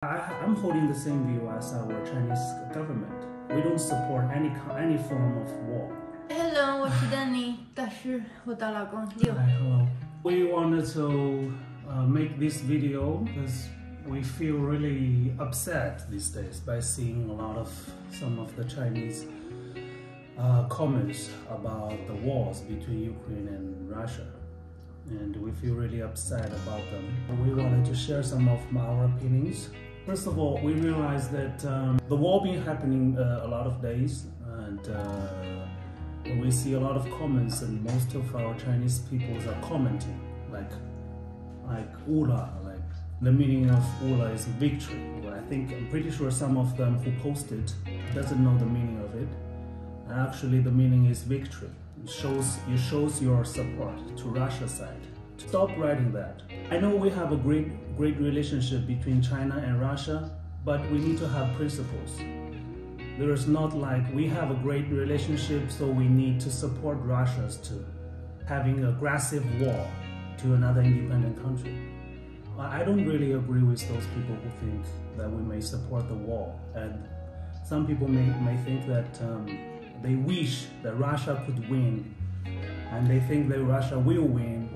I'm holding the same view as our Chinese government. We don't support any form of war. Hello， 我是Deneb， 但是我的老公Liu。Hi, hello. We wanted to make this video because we feel really upset these days by seeing some of the Chinese comments about the wars between Ukraine and Russia. And we feel really upset about them. We wanted to share some of our opinions. First of all, we realized that the war been happening a lot of days, and when we see a lot of comments, and most of our Chinese peoples are commenting like Ula, like the meaning of Ula is victory. Well, I'm pretty sure some of them who posted doesn't know the meaning of it. Actually, the meaning is victory. It shows your support to Russia's side. Stop writing that. I know we have a great relationship between China and Russia, but we need to have principles. There is not like we have a great relationship, so we need to support Russia's to having aggressive war to another independent country. I don't really agree with those people who think that we may support the war, and some people may think that they wish that Russia could win, and they think that Russia will win.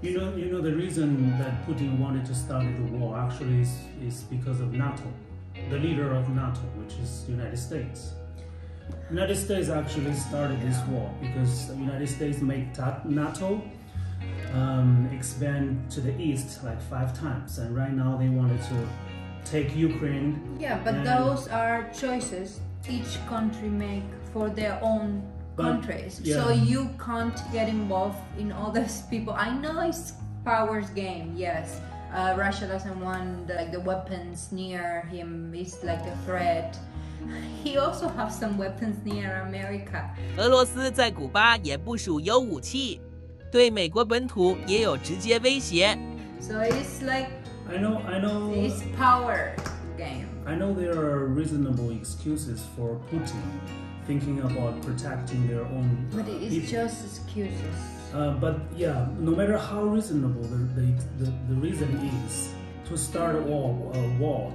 You know the reason that Putin wanted to start the war actually is because of NATO, the leader of NATO, which is the United States. United States actually started this war because the United States made NATO expand to the east like 5 times, and right now they wanted to take Ukraine. Yeah, but those are choices each country make for their own countries. Yeah. So you can't get involved in others people. I know it's power's game, yes. Russia doesn't want the weapons near him. It's like a threat. He also has some weapons near America. 俄罗斯在古巴也部署有武器，对美国本土也有直接威胁。So it's like I know. It's power game. I know there are reasonable excuses for Putin thinking about protecting their own But it's people. just excuses. But yeah, no matter how reasonable the reason is to start a war,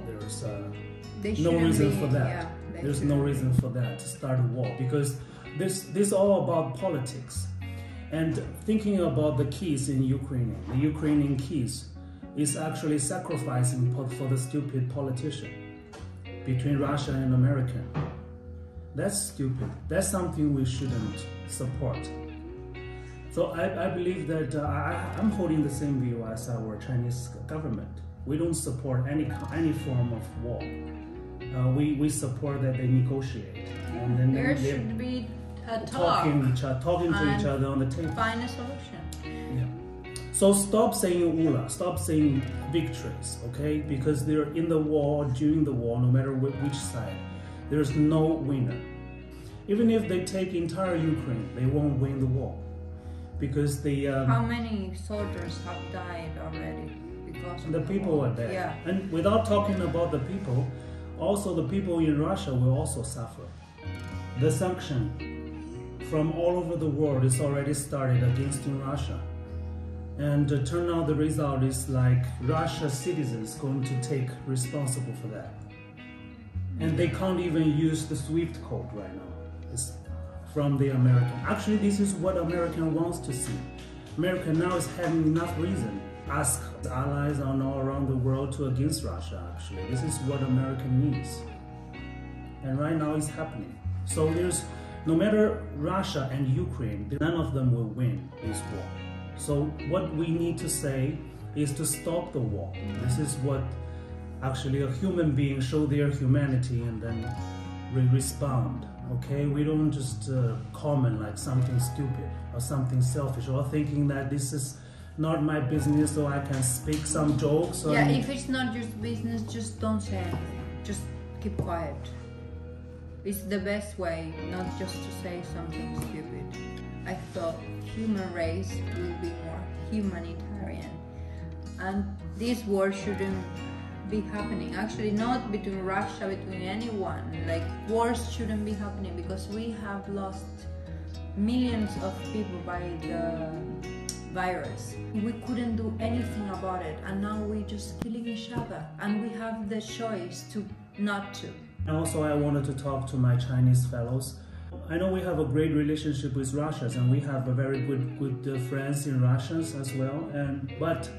there's no reason for that. Yeah, there's no reason for that to start a war, because this is all about politics. And thinking about the keys in Ukraine, the Ukrainian keys is actually sacrificing for the stupid politician between Russia and America. That's stupid. That's something we shouldn't support. So I believe that I'm holding the same view as our Chinese government. We don't support any form of war. We support that they negotiate, and then there should be a talk, talking to each other on the table. Find a solution. Yeah. So stop saying Ula, stop saying victories, okay? Because they're in the war, during the war, no matter which side, there's no winner. Even if they take entire Ukraine, they won't win the war. Because how many soldiers have died already because of the people war? are dead. Yeah. And without talking about the people, also the people in Russia will also suffer. The sanction from all over the world is already started against Russia. And turn out the result is like Russia citizens going to take responsible for that. And they can't even use the SWIFT code right now. It's from the American. Actually, this is what America wants to see. America now is having enough reason to ask allies all around the world to against Russia, actually. This is what America needs. And right now it's happening. So no matter Russia and Ukraine, none of them will win this war. So what we need to say is to stop the war. This is what actually a human being show their humanity and then respond. Okay, we don't just comment like something stupid or something selfish, or thinking that this is not my business, so I can speak some jokes. Yeah, if it's not your business, just don't say anything. Just keep quiet. It's the best way, not just to say something stupid. I thought human race will be more humanitarian, and this war shouldn't be happening. Actually, not between Russia, between anyone. Like, wars shouldn't be happening because we have lost millions of people by virus. We couldn't do anything about it, and now we're just killing each other, and we have the choice to not to. Also, I wanted to talk to my Chinese fellows. I know we have a great relationship with Russians, and we have a very good friends in Russians as well. But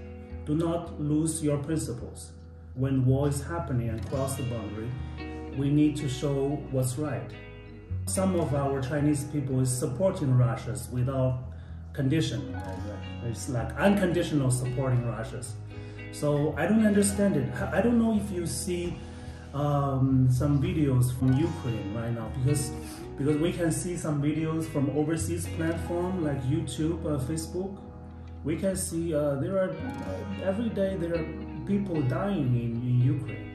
do not lose your principles. When war is happening and cross the boundary, we need to show what's right. Some of our Chinese people is supporting Russia without condition. It's like unconditional supporting Russia. So I don't understand it. I don't know if you see some videos from Ukraine right now, because we can see some videos from overseas platform like YouTube, Facebook. We can see there are every day there are people dying in Ukraine,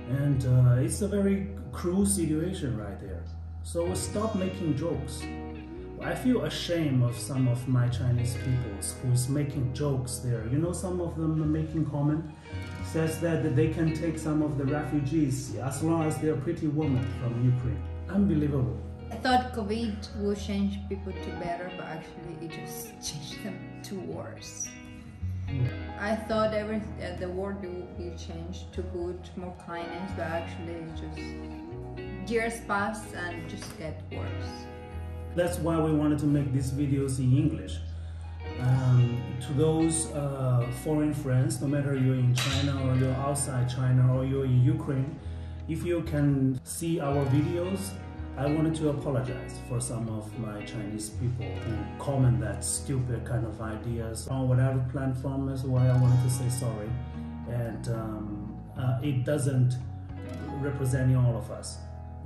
and it's a very cruel situation right there. So stop making jokes. I feel ashamed of some of my Chinese people who's making jokes there. You know, some of them are making comment says that they can take some of the refugees as long as they're pretty women from Ukraine. Unbelievable. I thought COVID would change people to better, but actually it just changed them to worse. I thought the world would be changed to good, more kindness, but actually just years pass and just get worse. That's why we wanted to make these videos in English. To those foreign friends, no matter you're in China or you're outside China or you're in Ukraine, if you can see our videos, I wanted to apologize for some of my Chinese people who comment that stupid kind of ideas on whatever platform. That's why I wanted to say sorry. And it doesn't represent all of us,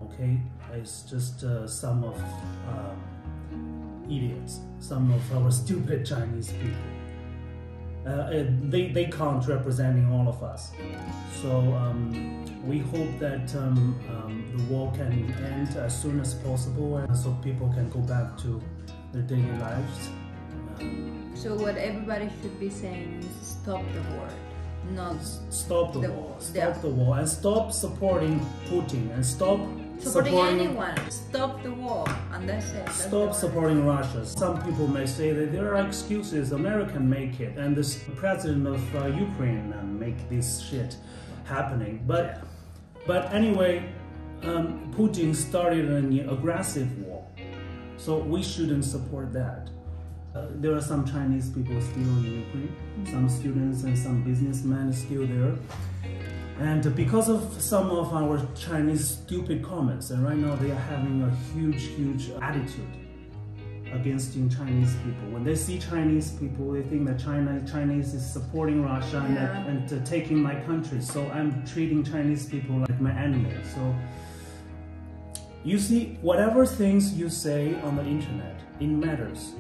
okay? It's just some of idiots, some of our stupid Chinese people. They can't representing all of us. So we hope that the war can end as soon as possible, and so people can go back to their daily lives. So what everybody should be saying is stop the war, not stop the war. Stop the war, and stop supporting Putin, and stop supporting anyone. Stop the war, and that's it. Stop supporting Russia. Some people may say that there are excuses. American make it, and the president of Ukraine make this shit happening. But anyway, Putin started an aggressive war, so we shouldn't support that. There are some Chinese people still in Ukraine, some students and some businessmen still there. And because of some of our Chinese stupid comments, and right now they are having a huge attitude against Chinese people. When they see Chinese people, they think that Chinese is supporting Russia and taking my country. So I'm treating Chinese people like my enemy. So you see, whatever things you say on the internet, it matters.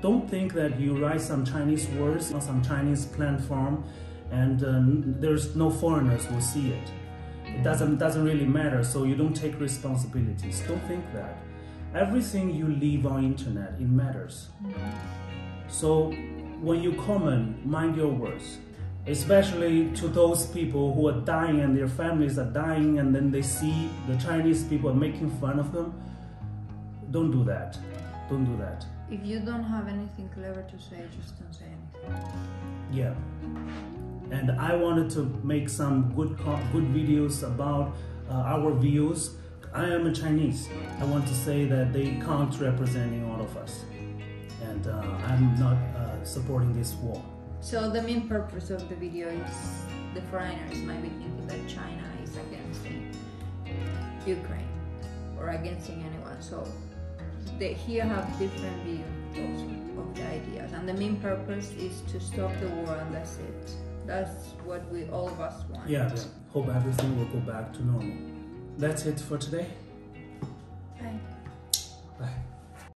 Don't think that you write some Chinese words on some Chinese platform and there's no foreigners will see it. It doesn't really matter, so you don't take responsibilities. Don't think that. Everything you leave on internet, it matters. So when you comment, mind your words. Especially to those people who are dying and their families are dying, and then they see the Chinese people making fun of them. Don't do that. Don't do that. If you don't have anything clever to say, just don't say anything. Yeah. And I wanted to make some good videos about our views. I am a Chinese. I want to say that they can't representing all of us. And I'm not supporting this war. So the main purpose of the video is the foreigners might be thinking that China is against Ukraine or against anyone. So they here have different views also of the ideas. And the main purpose is to stop the war, and that's it. That's what all of us want. Yeah. Hope everything will go back to normal. That's it for today. Bye. Bye.